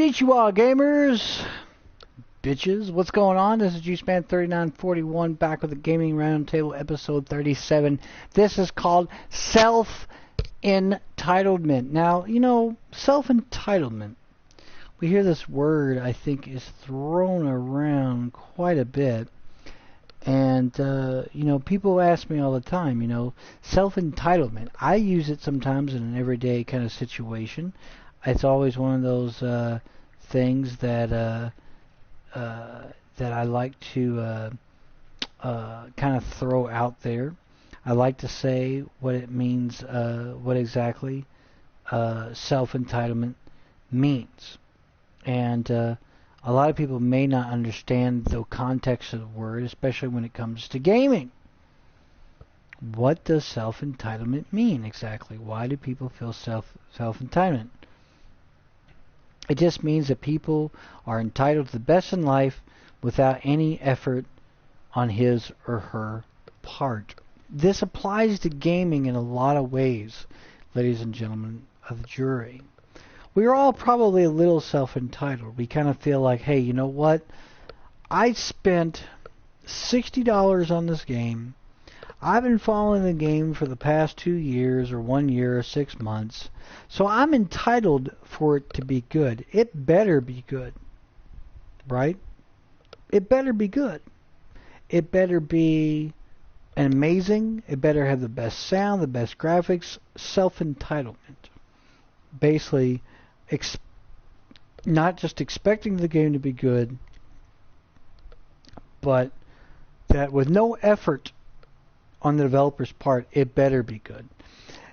Konnichiwa, gamers! Bitches, what's going on? This is JuiceMan3941 back with the Gaming Roundtable episode 37. This is called Self-Entitlement. Now, you know, self-entitlement, we hear this word, I think, is thrown around quite a bit. And, you know, people ask me all the time, you know, self-entitlement. I use it sometimes in an everyday kind of situation. It's always one of those things that I like to kind of throw out there. I like to say what it means, what exactly self-entitlement means. And a lot of people may not understand the context of the word, especially when it comes to gaming. What does self-entitlement mean exactly? Why do people feel self-entitlement? It just means that people are entitled to the best in life without any effort on his or her part. This applies to gaming in a lot of ways, ladies and gentlemen of the jury. We're all probably a little self-entitled. We kind of feel like, hey, you know what? I spent $60 on this game. I've been following the game for the past 2 years or 1 year or 6 months. So I'm entitled for it to be good. It better be good. Right? It better be good. It better be amazing. It better have the best sound, the best graphics. Self-entitlement. Basically, not just expecting the game to be good, but that with no effort on the developer's part, it better be good.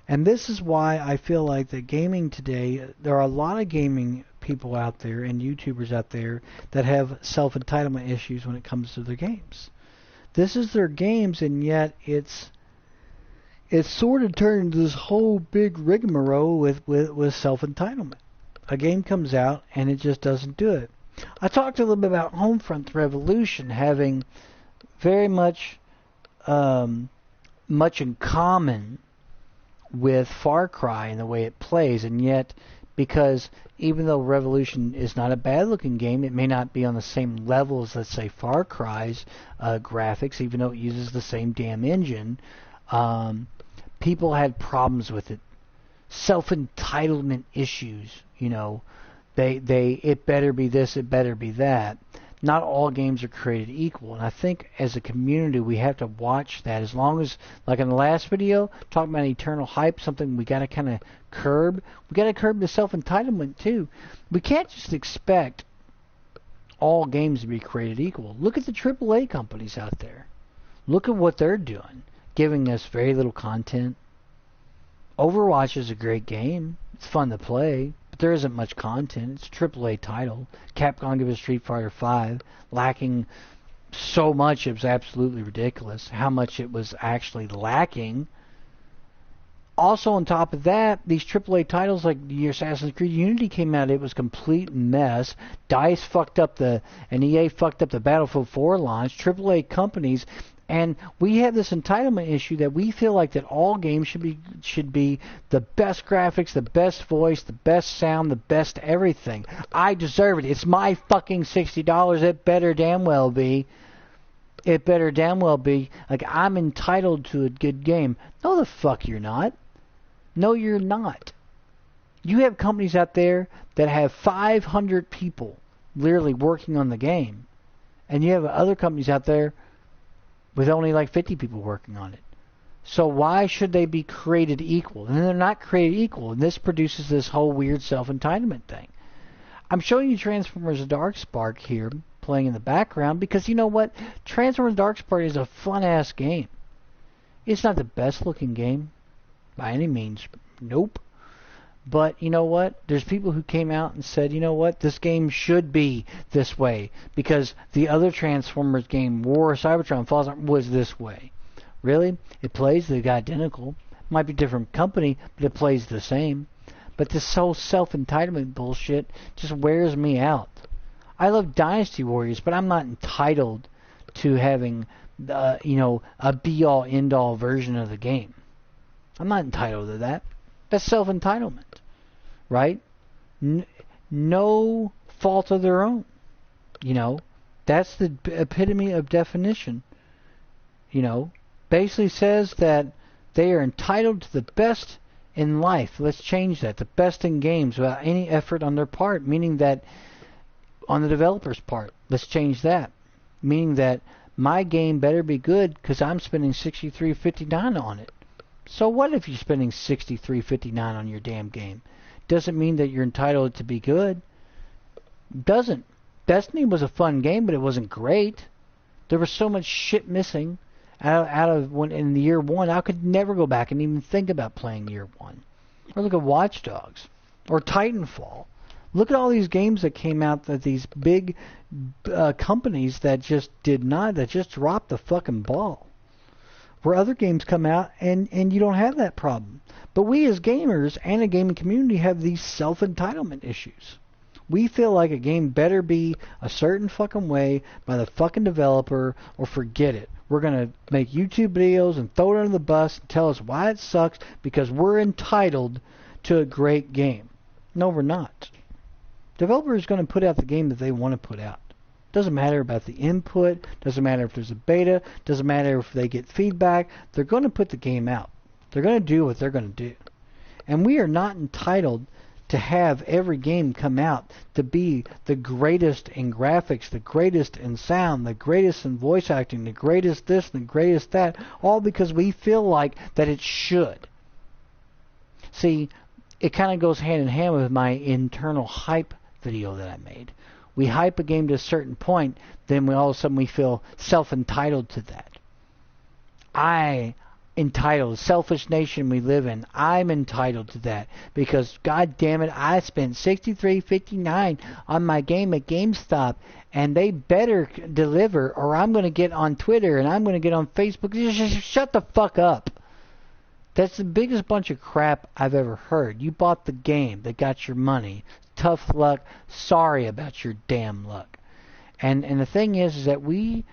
And this is why I feel like that gaming today, there are a lot of gaming people out there and YouTubers out there that have self-entitlement issues when it comes to their games. This is their games, and yet it's sort of turned into this whole big rigmarole with self-entitlement. A game comes out and it just doesn't do it. I talked a little bit about Homefront Revolution having very much in common with Far Cry in the way it plays, and yet because even though Revolution is not a bad-looking game, it may not be on the same level as, let's say, Far Cry's graphics, even though it uses the same damn engine. People had problems with it. Self-entitlement issues, you know. It better be this, it better be that. Not all games are created equal, and I think as a community we have to watch that. As long as, like in the last video, talking about eternal hype, something we got to kind of curb. We got to curb the self-entitlement too. We can't just expect all games to be created equal. Look at the AAA companies out there. Look at what they're doing, giving us very little content. Overwatch is a great game. It's fun to play. There isn't much content. It's a AAA title. Capcom gave us Street Fighter V, lacking so much it was absolutely ridiculous how much it was actually lacking. Also, on top of that, these AAA titles like the Assassin's Creed Unity came out. It was a complete mess. DICE fucked up and EA fucked up the Battlefield 4 launch. AAA companies. And we have this entitlement issue that we feel like that all games should be the best graphics, the best voice, the best sound, the best everything. I deserve it. It's my fucking $60. It better damn well be. It better damn well be. Like, I'm entitled to a good game. No, the fuck you're not. No, you're not. You have companies out there that have 500 people literally working on the game. And you have other companies out there with only like 50 people working on it. So why should they be created equal? And they're not created equal, and this produces this whole weird self-entitlement thing. I'm showing you Transformers Darkspark here, playing in the background, because you know what? Transformers Darkspark is a fun-ass game. It's not the best-looking game, by any means. Nope. But you know what? There's people who came out and said, you know what? This game should be this way because the other Transformers game, War of Cybertron Falls, was this way. Really? It plays the identical. Might be a different company, but it plays the same. But this whole self-entitlement bullshit just wears me out. I love Dynasty Warriors, but I'm not entitled to having, you know, a be-all, end-all version of the game. I'm not entitled to that. That's self-entitlement, right? No fault of their own. You know, that's the epitome of definition. You know, basically says that they are entitled to the best in life. Let's change that. The best in games without any effort on their part, meaning that on the developer's part. Let's change that. Meaning that my game better be good because I'm spending $63.59 on it. So what if you're spending $63.59 on your damn game? Doesn't mean that you're entitled to be good. Doesn't. Destiny was a fun game, but it wasn't great. There was so much shit missing out of when in the year one. I could never go back and even think about playing year one. Or look at Watch Dogs or Titanfall. Look at all these games that came out that these big companies that just dropped the fucking ball. Where other games come out and you don't have that problem. But we as gamers and a gaming community have these self-entitlement issues. We feel like a game better be a certain fucking way by the fucking developer or forget it. We're going to make YouTube videos and throw it under the bus and tell us why it sucks because we're entitled to a great game. No, we're not. Developer is going to put out the game that they want to put out. Doesn't matter about the input. Doesn't matter if there's a beta. Doesn't matter if they get feedback. They're going to put the game out. They're going to do what they're going to do. And we are not entitled to have every game come out to be the greatest in graphics, the greatest in sound, the greatest in voice acting, the greatest this, the greatest that, all because we feel like that it should. See, it kind of goes hand in hand with my internal hype video that I made. We hype a game to a certain point, then all of a sudden we feel self-entitled to that. Selfish nation we live in, I'm entitled to that because god damn it, I spent $63.59 on my game at GameStop and they better deliver or I'm going to get on Twitter and I'm going to get on Facebook. Just shut the fuck up. That's the biggest bunch of crap I've ever heard. You bought the game that got your money. Tough luck. Sorry about your damn luck. And the thing is that we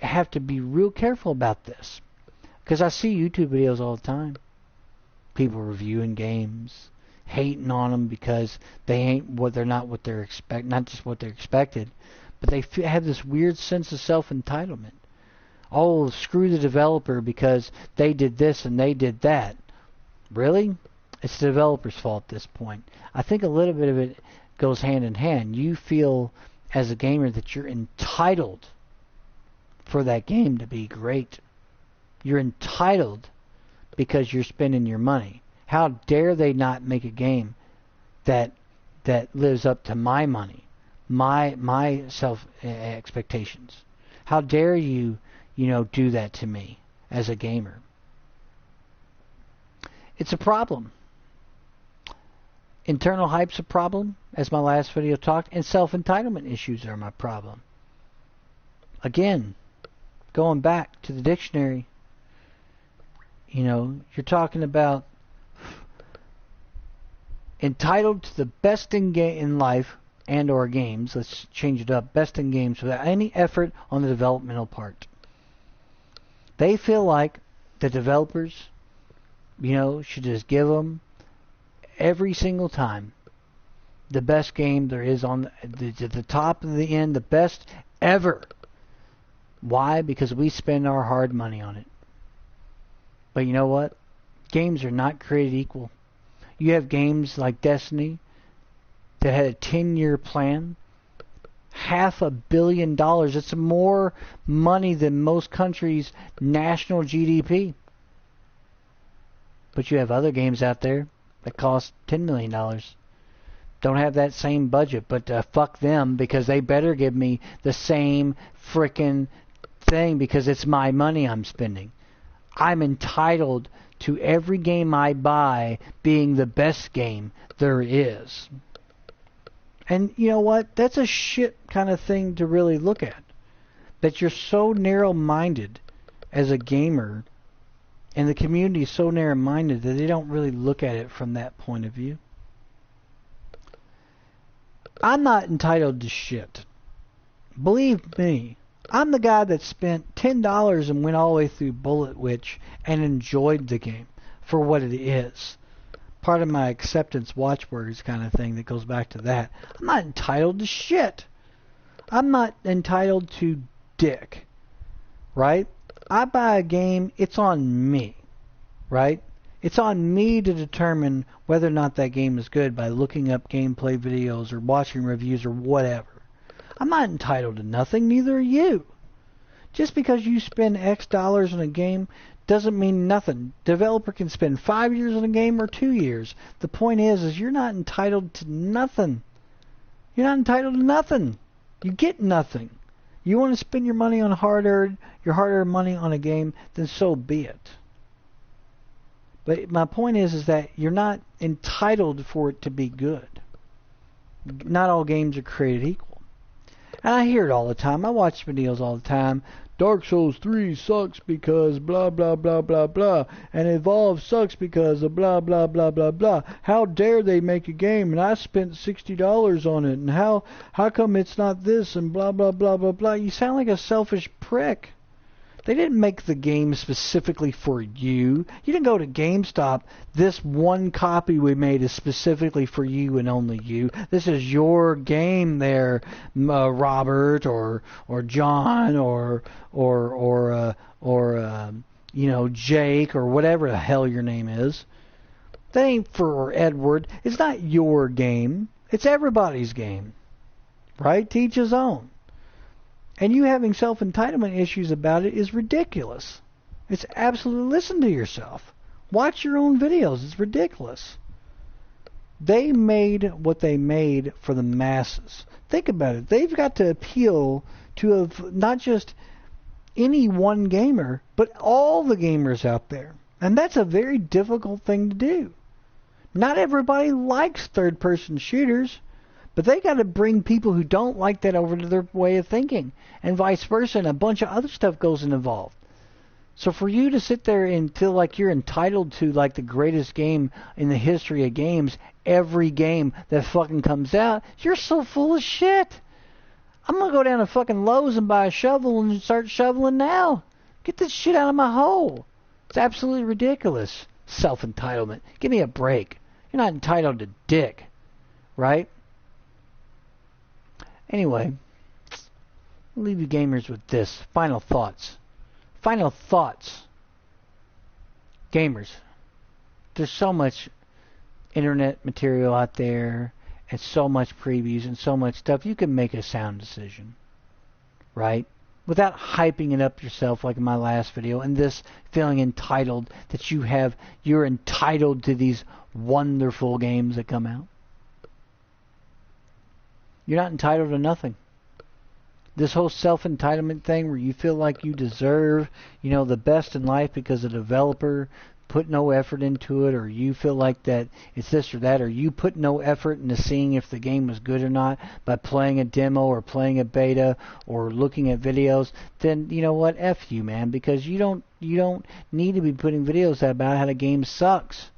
have to be real careful about this. Because I see YouTube videos all the time. People reviewing games, hating on them because they ain't what they're not what they're not just what they're expected, but they have this weird sense of self-entitlement. Oh, screw the developer because they did this and they did that. Really? It's the developer's fault at this point. I think a little bit of it goes hand in hand. You feel as a gamer that you're entitled for that game to be great. You're entitled because you're spending your money. How dare they not make a game that lives up to my money, my self expectations? How dare you do that to me as a gamer? It's a problem. Internal hype's a problem, as my last video talked, and self-entitlement issues are my problem. Again, going back to the dictionary, you're talking about entitled to the best in life and or games. Let's change it up. Best in games without any effort on the developmental part. They feel like the developers, should just give them every single time the best game there is on the top of the end, the best ever. Why? Because we spend our hard money on it. But you know what? Games are not created equal. You have games like Destiny that had a 10-year plan. $500 million. It's more money than most countries' national GDP. But you have other games out there that cost $10 million. Don't have that same budget, but fuck them because they better give me the same frickin' thing because it's my money I'm spending. I'm entitled to every game I buy being the best game there is. And you know what? That's a shit kind of thing to really look at. That you're so narrow-minded as a gamer, and the community is so narrow-minded that they don't really look at it from that point of view. I'm not entitled to shit. Believe me, I'm the guy that spent $10 and went all the way through Bullet Witch and enjoyed the game for what it is. part of my acceptance watchwords kind of thing that goes back to that. I'm not entitled to shit. I'm not entitled to dick. Right? I buy a game, it's on me. Right? It's on me to determine whether or not that game is good by looking up gameplay videos or watching reviews or whatever. I'm not entitled to nothing, neither are you. Just because you spend X dollars on a game doesn't mean nothing. Developer can spend 5 years on a game or 2 years. The point is you're not entitled to nothing. You're not entitled to nothing. You get nothing. You want to spend your money on hard-earned money on a game, then so be it. But my point is that you're not entitled for it to be good. Not all games are created equal. And I hear it all the time. I watch videos all the time. Dark Souls 3 sucks because blah, blah, blah, blah, blah. And Evolve sucks because of blah, blah, blah, blah, blah. How dare they make a game and I spent $60 on it. And how come it's not this and blah, blah, blah, blah, blah. You sound like a selfish prick. They didn't make the game specifically for you. You didn't go to GameStop. This one copy we made is specifically for you and only you. This is your game there, Robert or John or Jake or whatever the hell your name is. That ain't for Edward. It's not your game. It's everybody's game. Right? To each his own. And you having self-entitlement issues about it is ridiculous. It's absolutely... Listen to yourself. Watch your own videos. It's ridiculous. They made what they made for the masses. Think about it. They've got to appeal to not just any one gamer, but all the gamers out there. And that's a very difficult thing to do. Not everybody likes third-person shooters. But they got to bring people who don't like that over to their way of thinking, and vice versa, and a bunch of other stuff goes involved. So for you to sit there and feel like you're entitled to like the greatest game in the history of games, every game that fucking comes out, you're so full of shit. I'm going to go down to fucking Lowe's and buy a shovel and start shoveling now. Get this shit out of my hole. It's absolutely ridiculous. Self-entitlement. Give me a break. You're not entitled to dick. Right? Anyway, I'll leave you gamers with this. Final thoughts. Final thoughts. Gamers, there's so much internet material out there and so much previews and so much stuff. You can make a sound decision, right? Without hyping it up yourself like in my last video and this feeling entitled that you're entitled to these wonderful games that come out. You're not entitled to nothing. This whole self-entitlement thing where you feel like you deserve, the best in life because a developer put no effort into it, or you feel like that it's this or that, or you put no effort into seeing if the game was good or not by playing a demo or playing a beta or looking at videos, then you know what? F you, man, because you don't need to be putting videos out about how the game sucks.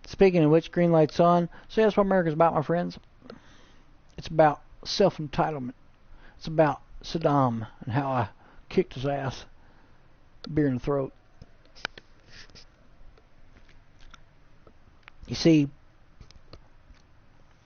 Speaking of which, green light's on. So that's what America's about, my friends. It's about self-entitlement. It's about Saddam and how I kicked his ass. Beer in the throat. You see,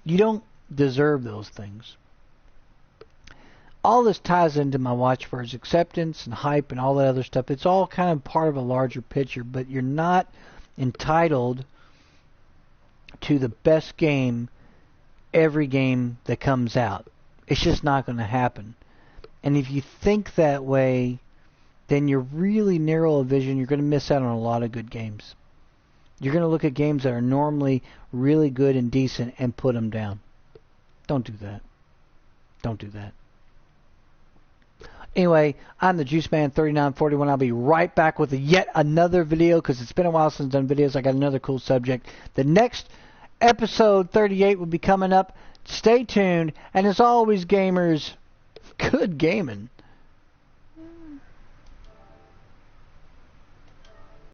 you don't deserve those things. All this ties into my watchwords, acceptance and hype and all that other stuff. It's all kind of part of a larger picture, but you're not entitled to the best game every game that comes out. It's just not going to happen. And if you think that way, then you're really narrow of vision. You're going to miss out on a lot of good games. You're going to look at games that are normally really good and decent and put them down. Don't do that. Don't do that. Anyway, I'm the Juice Man 3941. I'll be right back with yet another video because it's been a while since I've done videos. I got another cool subject. The next episode 38 will be coming up. Stay tuned. And as always, gamers, good gaming.